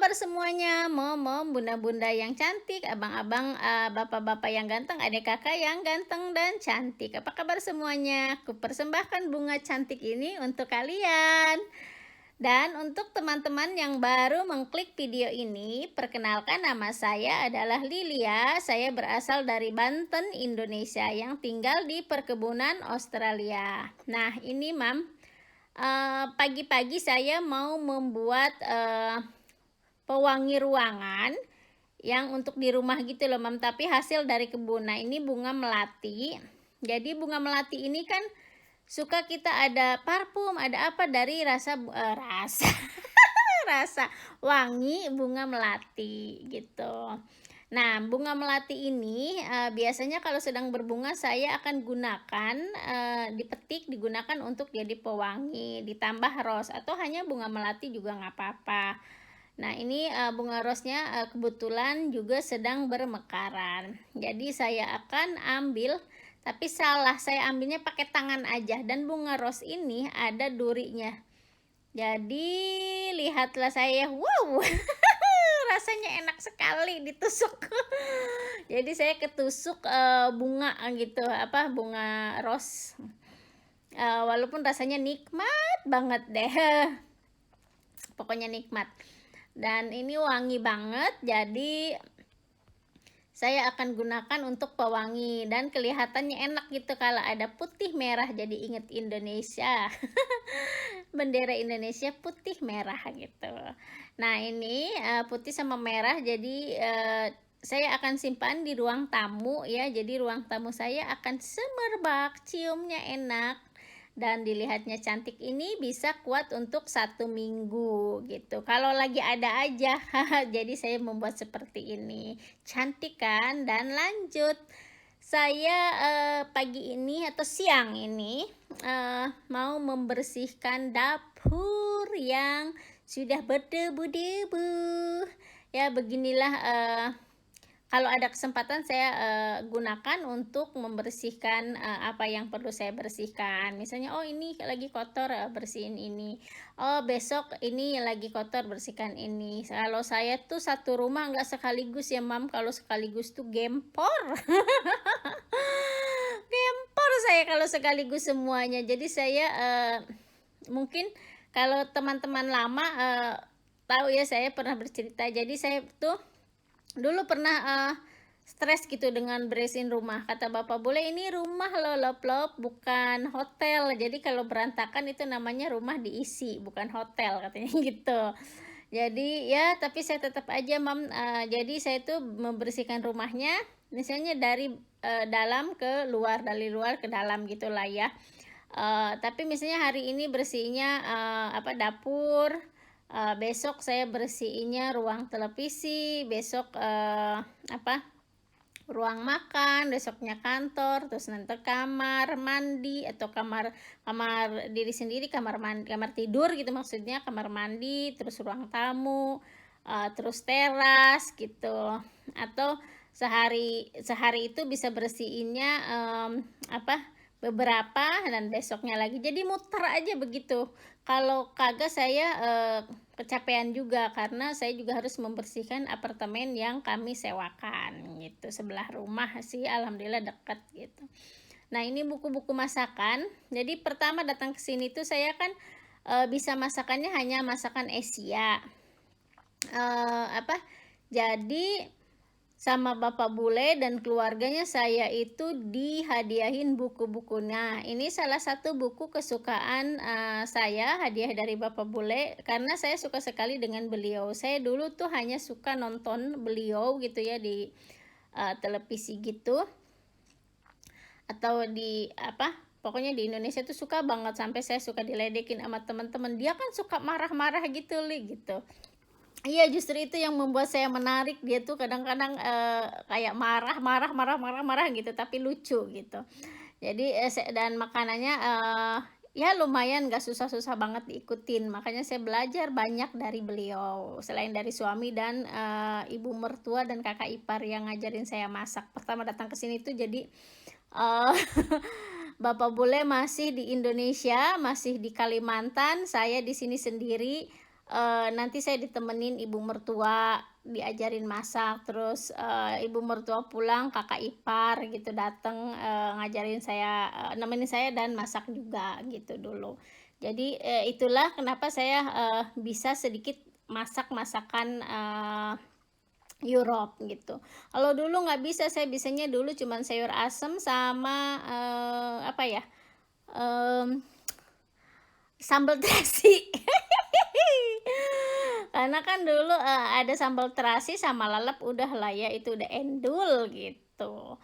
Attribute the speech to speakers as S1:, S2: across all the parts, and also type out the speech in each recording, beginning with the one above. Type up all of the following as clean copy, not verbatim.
S1: kabar semuanya? Mom, bunda-bunda yang cantik, abang-abang, bapak-bapak yang ganteng, adik kakak yang ganteng dan cantik. Apa kabar semuanya? Kupersembahkan bunga cantik ini untuk kalian. Dan untuk teman-teman yang baru mengklik video ini, perkenalkan nama saya adalah Lilia. Saya berasal dari Banten, Indonesia yang tinggal di perkebunan Australia. Nah, ini Mam, pagi-pagi saya mau membuat pewangi ruangan yang untuk di rumah gitu loh Mam, tapi hasil dari kebun. Nah, ini bunga melati. Jadi bunga melati ini kan suka kita ada parfum, ada apa dari rasa rasa wangi bunga melati gitu. Nah, bunga melati ini biasanya kalau sedang berbunga saya akan gunakan, dipetik digunakan untuk jadi pewangi, ditambah ros atau hanya bunga melati juga nggak apa-apa. Nah, ini bunga rosnya kebetulan juga sedang bermekaran. Jadi saya akan ambil, tapi salah, saya ambilnya pakai tangan aja. Dan bunga ros ini ada durinya. Jadi lihatlah saya, wow, rasanya enak sekali ditusuk. Jadi saya ketusuk bunga gitu, apa bunga ros. Walaupun rasanya nikmat banget deh. Pokoknya nikmat. Dan ini wangi banget, jadi saya akan gunakan untuk pewangi dan kelihatannya enak gitu kalau ada putih merah, jadi inget Indonesia. Bendera Indonesia putih merah gitu. Nah, ini putih sama merah, jadi saya akan simpan di ruang tamu ya. Jadi ruang tamu saya akan semerbak, ciumnya enak dan dilihatnya cantik, ini bisa kuat untuk 1 minggu gitu. Kalau lagi ada aja, jadi saya membuat seperti ini. Cantik kan? Dan lanjut, saya pagi ini atau siang ini mau membersihkan dapur yang sudah berdebu-debu. Ya, beginilah kalau ada kesempatan saya gunakan untuk membersihkan apa yang perlu saya bersihkan. Misalnya, oh ini lagi kotor, bersihin ini. Oh besok ini lagi kotor, bersihkan ini. Kalau saya tuh satu rumah nggak sekaligus ya Mam, kalau sekaligus tuh gempor. Gempor saya kalau sekaligus semuanya. Jadi saya mungkin kalau teman-teman lama tahu ya, saya pernah bercerita. Jadi saya tuh dulu pernah stres gitu dengan beresin rumah. Kata bapak, boleh ini rumah lo lop-lop, bukan hotel. Jadi kalau berantakan itu namanya rumah diisi, bukan hotel katanya gitu. Jadi ya, tapi saya tetap aja Mam, jadi saya tuh membersihkan rumahnya, misalnya dari dalam ke luar, dari luar ke dalam gitulah ya. Tapi misalnya hari ini bersihnya apa dapur, besok saya bersihinnya ruang televisi, besok apa ruang makan, besoknya kantor, terus nanti kamar mandi atau kamar kamar diri sendiri, kamar mandi, kamar tidur gitu maksudnya, kamar mandi, terus ruang tamu, terus teras gitu. Atau sehari sehari itu bisa bersihinnya apa beberapa dan besoknya lagi, jadi muter aja begitu. Kalau kagak saya kecapean juga, karena saya juga harus membersihkan apartemen yang kami sewakan gitu, sebelah rumah sih, alhamdulillah dekat gitu. Nah, ini buku-buku masakan. Jadi pertama datang ke sini tuh saya kan bisa masakannya hanya masakan Asia, apa jadi sama bapak bule dan keluarganya saya itu dihadiahin buku-buku. Nah, ini salah satu buku kesukaan saya, hadiah dari bapak bule, karena saya suka sekali dengan beliau. Saya dulu tuh hanya suka nonton beliau gitu ya di televisi gitu, atau di apa, pokoknya di Indonesia tuh suka banget, sampai saya suka diledekin sama teman-teman. Dia kan suka marah-marah gitu gitu. Iya, justru itu yang membuat saya menarik. Dia tuh kadang-kadang kayak marah gitu, tapi lucu gitu. Jadi dan makanannya ya lumayan, nggak susah-susah banget diikutin. Makanya saya belajar banyak dari beliau. Selain dari suami dan ibu mertua dan kakak ipar yang ngajarin saya masak. Pertama datang ke sini tuh jadi eh bapak bule masih di Indonesia, masih di Kalimantan, saya di sini sendiri. nanti saya ditemenin ibu mertua, diajarin masak, terus, ibu mertua pulang, kakak ipar gitu dateng, ngajarin saya, nemenin saya dan masak juga gitu dulu. Jadi, itulah kenapa saya, bisa sedikit masak masakan, Europe gitu. Kalau dulu nggak bisa, saya bisanya dulu cuman sayur asem sama, apa ya, mmm, sambal terasi. Karena kan dulu, ada sambal terasi sama lalap udah lah ya, itu udah endul gitu.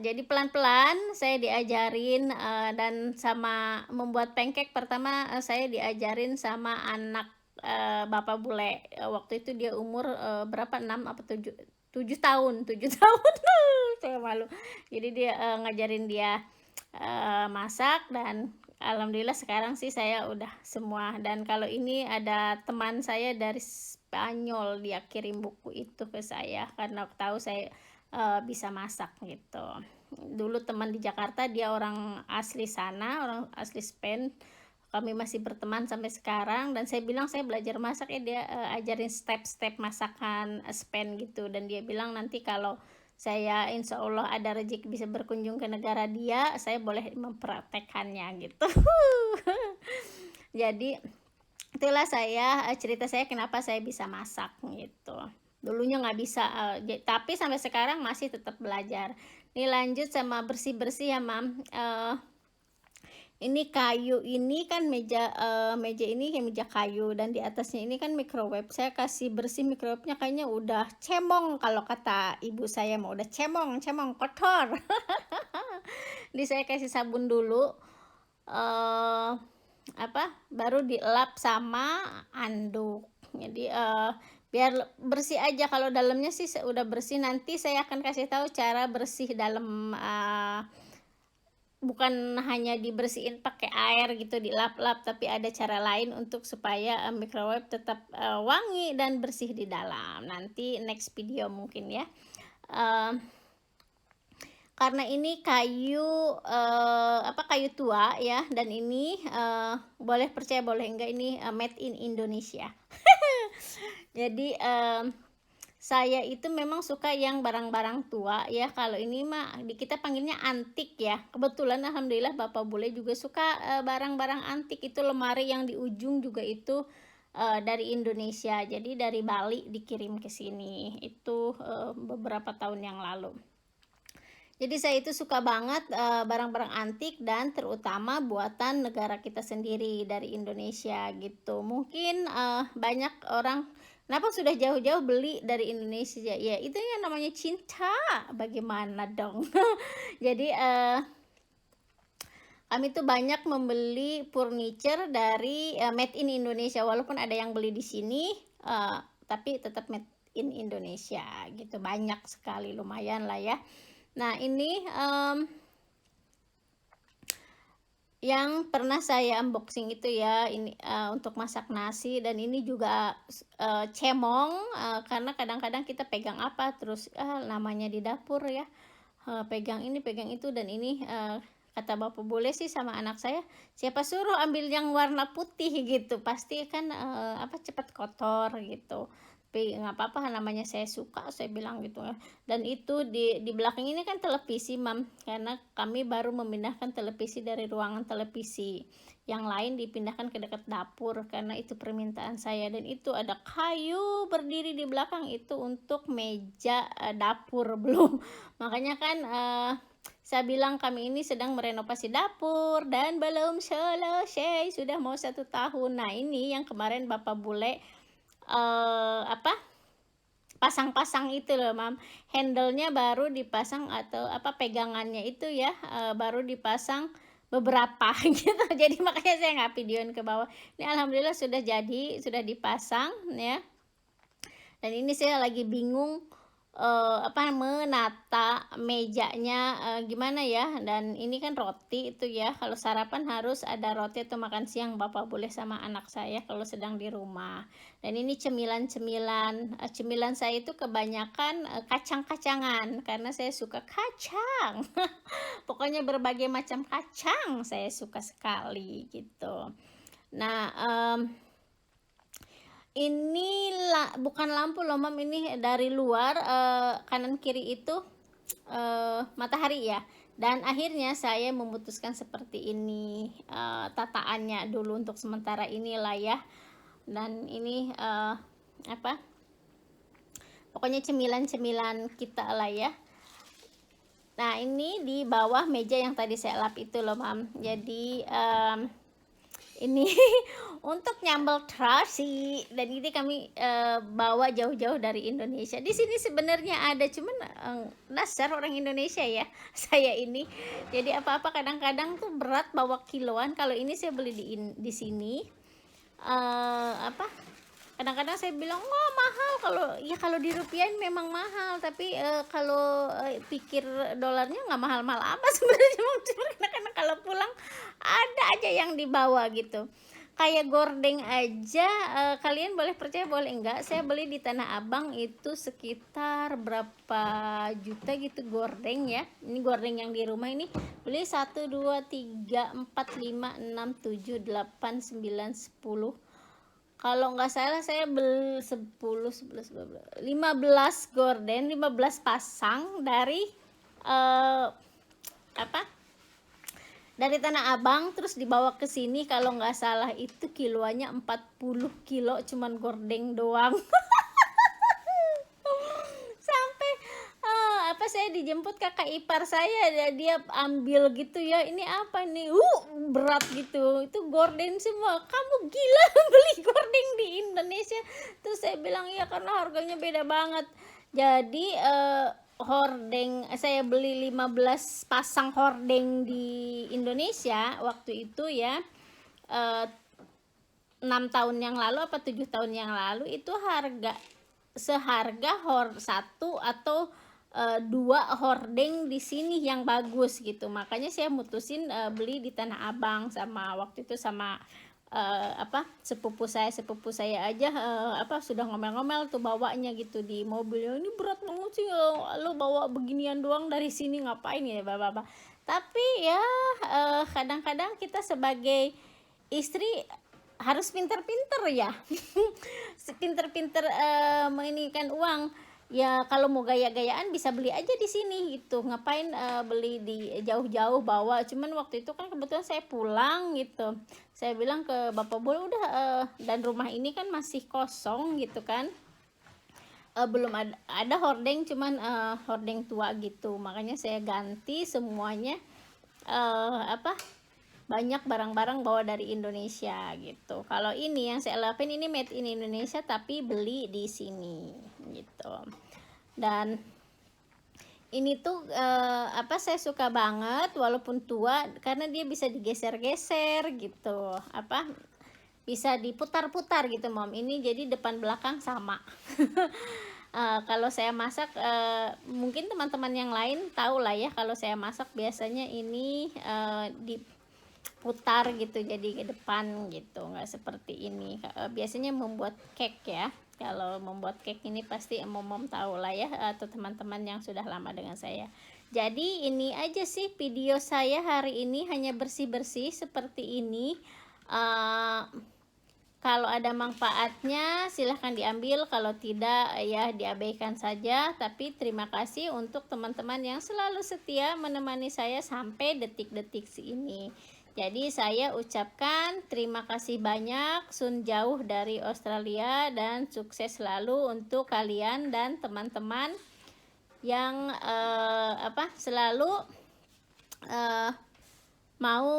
S1: Jadi pelan-pelan saya diajarin, dan sama membuat pancake pertama, saya diajarin sama anak, bapak bule. Waktu itu dia umur, berapa, 6 apa 7 tahun, 7 tahun, saya malu. Jadi dia, ngajarin dia, masak dan alhamdulillah sekarang sih saya udah semua. Dan kalau ini ada teman saya dari Spanyol, dia kirim buku itu ke saya karena tahu saya, bisa masak gitu. Dulu teman di Jakarta, dia orang asli sana, orang asli Spain, kami masih berteman sampai sekarang dan saya bilang saya belajar masak ya, dia, ajarin step-step masakan, Spain gitu, dan dia bilang nanti kalau saya insya Allah ada rezeki bisa berkunjung ke negara dia, saya boleh mempraktekkannya gitu. Jadi itulah saya, cerita saya kenapa saya bisa masak gitu. Dulunya nggak bisa, tapi sampai sekarang masih tetap belajar. Nih lanjut sama bersih-bersih ya, Mam, ini kayu ini kan meja, meja ini kayak meja kayu dan di atasnya ini kan microwave. Saya kasih bersih microwave-nya kayaknya udah cemong kalau kata ibu saya mah, udah cemong cemong, kotor. Jadi saya kasih sabun dulu, eee, apa, baru dilap sama anduk. Jadi, biar bersih aja, kalau dalamnya sih udah bersih, nanti saya akan kasih tahu cara bersih dalam, bukan hanya dibersihin pakai air gitu, dilap-lap, tapi ada cara lain untuk supaya, microwave tetap, wangi dan bersih di dalam. Nanti next video mungkin ya. Eee, karena ini kayu, apa, kayu tua ya, dan ini, boleh percaya boleh enggak ini, made in Indonesia. Jadi, saya itu memang suka yang barang-barang tua ya, kalau ini mah di kita panggilnya antik ya. Kebetulan alhamdulillah bapak bule juga suka, barang-barang antik, itu lemari yang di ujung juga itu, dari Indonesia. Jadi dari Bali dikirim ke sini, itu, beberapa tahun yang lalu. Jadi saya itu suka banget, barang-barang antik dan terutama buatan negara kita sendiri dari Indonesia gitu. Mungkin, banyak orang, "Kenapa sudah jauh-jauh beli dari Indonesia?" Ya itu yang namanya cinta, bagaimana dong. Jadi, kami tuh banyak membeli furniture dari, made in Indonesia, walaupun ada yang beli di sini, tapi tetap made in Indonesia gitu, banyak sekali, lumayan lah ya. Nah ini, yang pernah saya unboxing itu ya, ini, untuk masak nasi dan ini juga cemong, karena kadang-kadang kita pegang apa terus, namanya di dapur ya, pegang ini, pegang itu, dan ini, kata bapak boleh sih sama anak saya, "Siapa suruh ambil yang warna putih?" gitu, "Pasti kan, apa, cepat kotor," gitu. Tapi nggak apa-apa, namanya saya suka, saya bilang gitu ya. Dan itu di belakang ini kan televisi, Mam, karena kami baru memindahkan televisi dari ruangan televisi. Yang lain dipindahkan ke dekat dapur karena itu permintaan saya, dan itu ada kayu berdiri di belakang itu untuk meja, dapur belum. Makanya kan, saya bilang kami ini sedang merenovasi dapur dan belum selesai, sudah mau 1 tahun. Nah ini yang kemarin bapak bule, apa, pasang-pasang itu loh, Mam, handle-nya baru dipasang atau apa, pegangannya itu ya, baru dipasang beberapa gitu. Jadi makanya saya nggak videoin ke bawah. Ini alhamdulillah sudah jadi, sudah dipasang ya. Dan ini saya lagi bingung, apa, menata mejanya, gimana ya, dan ini kan roti itu ya, kalau sarapan harus ada roti atau makan siang bapak boleh sama anak saya kalau sedang di rumah. Dan ini cemilan-cemilan, cemilan saya itu kebanyakan, kacang-kacangan karena saya suka kacang. Pokoknya berbagai macam kacang saya suka sekali gitu. Nah, Ini bukan lampu loh Mam, ini dari luar, kanan kiri itu matahari ya. Dan akhirnya saya memutuskan seperti ini, tataannya dulu untuk sementara inilah ya. Dan ini apa, pokoknya cemilan-cemilan kita lah ya. Nah ini di bawah meja yang tadi saya lap itu loh Mam. Jadi ini untuk nyambal terasi, dan ini kami bawa jauh-jauh dari Indonesia. Di sini sebenarnya ada, cuman dasar orang Indonesia ya saya ini. Jadi apa-apa kadang-kadang tuh berat bawa kiloan. Kalau ini saya beli di sini, apa, kadang-kadang saya bilang wah mahal, kalau dirupiahin memang mahal, tapi kalau pikir dolarnya nggak mahal-mahal apa sebenarnya. Cuma kadang-kadang kalau pulang ada aja yang dibawa gitu. Kayak gordeng aja, kalian boleh percaya boleh enggak, saya beli di Tanah Abang itu sekitar berapa juta gitu gordeng ya. Ini gordeng yang di rumah ini beli 1 2 3 4 5 6 7 8 9 10. Kalau nggak salah saya beli 10 11 12 15 gorden, 15 pasang dari apa, dari Tanah Abang, terus dibawa ke sini. Kalau nggak salah itu kiloannya 40 kilo cuman gordeng doang. Sampai apa, saya dijemput kakak ipar saya, dia ambil gitu ya, ini apa nih, berat gitu, itu gorden semua, kamu gila beli gorden di Indonesia. Terus saya bilang ya karena harganya beda banget. Jadi hordeng saya beli 15 pasang hordeng di Indonesia waktu itu ya, 6 tahun yang lalu apa 7 tahun yang lalu, itu seharga satu atau 2 hordeng di sini yang bagus gitu. Makanya saya mutusin beli di Tanah Abang. Sama waktu itu sama apa, sepupu saya aja apa, sudah ngomel-ngomel tuh bawanya gitu di mobil, ini berat banget sih, lo bawa beginian doang dari sini ngapain ya bapak-bapak. Tapi ya kadang-kadang kita sebagai istri harus pinter-pinter ya. Pinter-pinter menginginkan uang ya. Kalau mau gaya-gayaan bisa beli aja di sini gitu, ngapain beli di jauh-jauh bawa. Cuman waktu itu kan kebetulan saya pulang gitu, saya bilang ke bapak boleh udah dan rumah ini kan masih kosong gitu kan, belum ada hordeng, cuman hordeng tua gitu. Makanya saya ganti semuanya, apa, banyak barang-barang bawa dari Indonesia gitu. Kalau ini yang saya lapin ini made in Indonesia tapi beli di sini gitu. Dan ini tuh apa, saya suka banget walaupun tua karena dia bisa digeser-geser gitu, apa, bisa diputar-putar gitu Mom. Ini jadi depan belakang sama. Kalau saya masak, mungkin teman-teman yang lain tahu lah ya, kalau saya masak biasanya ini diputar gitu jadi ke depan gitu, nggak seperti ini. Biasanya membuat cake ya, kalau membuat cake ini pasti Mom tahu lah ya, atau teman-teman yang sudah lama dengan saya. Jadi ini aja sih video saya hari ini, hanya bersih-bersih seperti ini. Kalau ada manfaatnya silahkan diambil, kalau tidak ya diabaikan saja. Tapi terima kasih untuk teman-teman yang selalu setia menemani saya sampai detik-detik ini. Jadi saya ucapkan terima kasih banyak, Sun jauh dari Australia, dan sukses selalu untuk kalian dan teman-teman yang apa, selalu mau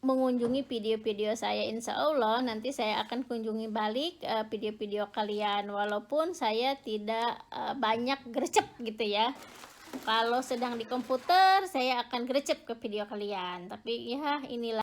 S1: mengunjungi video-video saya. Insya Allah nanti saya akan kunjungi balik video-video kalian, walaupun saya tidak banyak gercep gitu ya. Kalau sedang di komputer saya akan gercep ke video kalian, tapi ya inilah